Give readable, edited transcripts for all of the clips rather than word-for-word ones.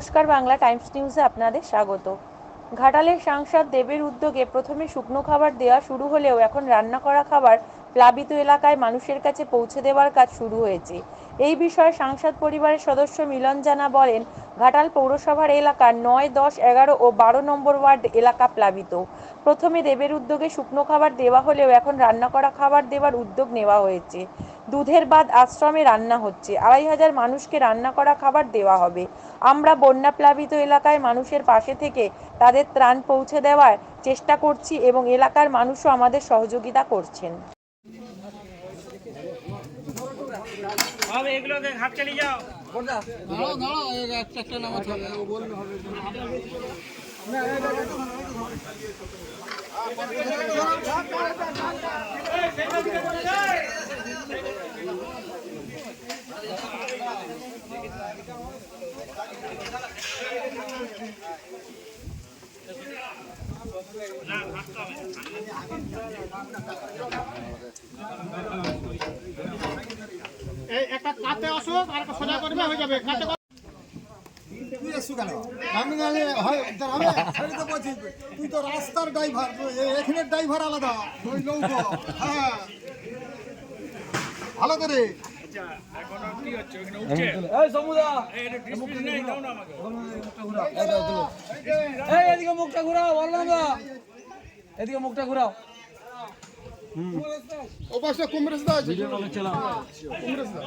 নমস্কার, বাংলা টাইমস নিউজে আপনাদের স্বাগত। ঘাটালের সাংসদ দেবের উদ্যোগে প্রথমে শুকনো খাবার দেওয়া শুরু হলেও এখন রান্না করা খাবার প্লাবিত এলাকায় মানুষের কাছে পৌঁছে দেওয়ার কাজ শুরু হয়েছে। এই বিষয়ে সাংসদ পরিবারের সদস্য মিলন জানা বলেন, ঘাটাল পৌরসভার এলাকার ৯, ১০, ১১ ও ১২ নম্বর ওয়ার্ড এলাকা প্লাবিত। প্রথমে দেবের উদ্যোগে শুকনো খাবার দেওয়া হলেও এখন রান্না করা খাবার দেওয়ার উদ্যোগ নেওয়া হয়েছে। দুধের বাদ আশ্রমে রান্না হচ্ছে, ২৫০০ মানুষকে রান্না করা খাবার দেওয়া হবে। আমরা বন্যা প্লাবিত এলাকায় মানুষের পাশে থেকে তাদের ত্রাণ পৌঁছে দেওয়ার চেষ্টা করছি এবং এলাকার মানুষও আমাদের সহযোগিতা করছেন। একটা কাতে অসুখ আর একটা সোজা করবে হয়ে যাবে কাতে আমি নালে হয় আমি ছেড়ে তো বলছি তুই তো রাস্তার ড্রাইভার এখানের ড্রাইভার আলাদা ওই নৌকো হ্যাঁ ভালো করে এদিকে মুখটা ঘুরাও, বললাম না এদিকে মুখটা ঘুরাও। ও পাশে কংগ্রেস দা আছে কংগ্রেস দা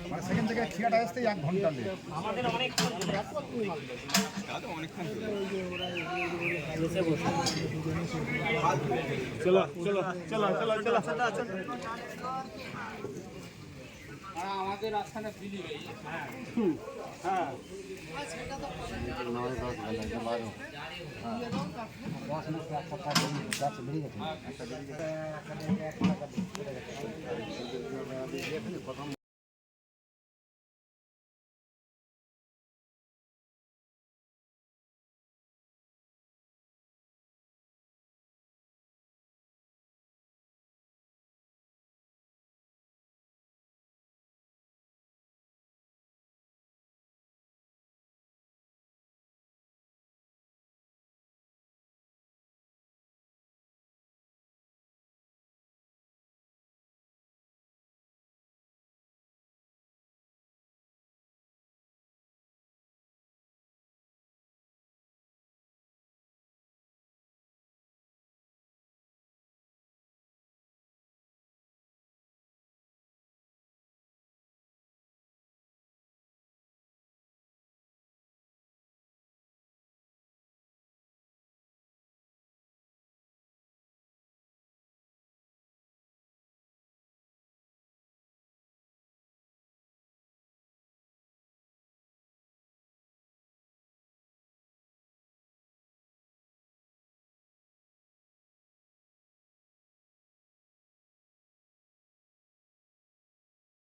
মানে সেখান থেকে ঠিকাটা আসতে 1 ঘন্টা লাগে আমাদের অনেকক্ষণ চলো চলো চলো চলো চলো আমাদের রাস্তাটা বিলি গেছে। হ্যাঁ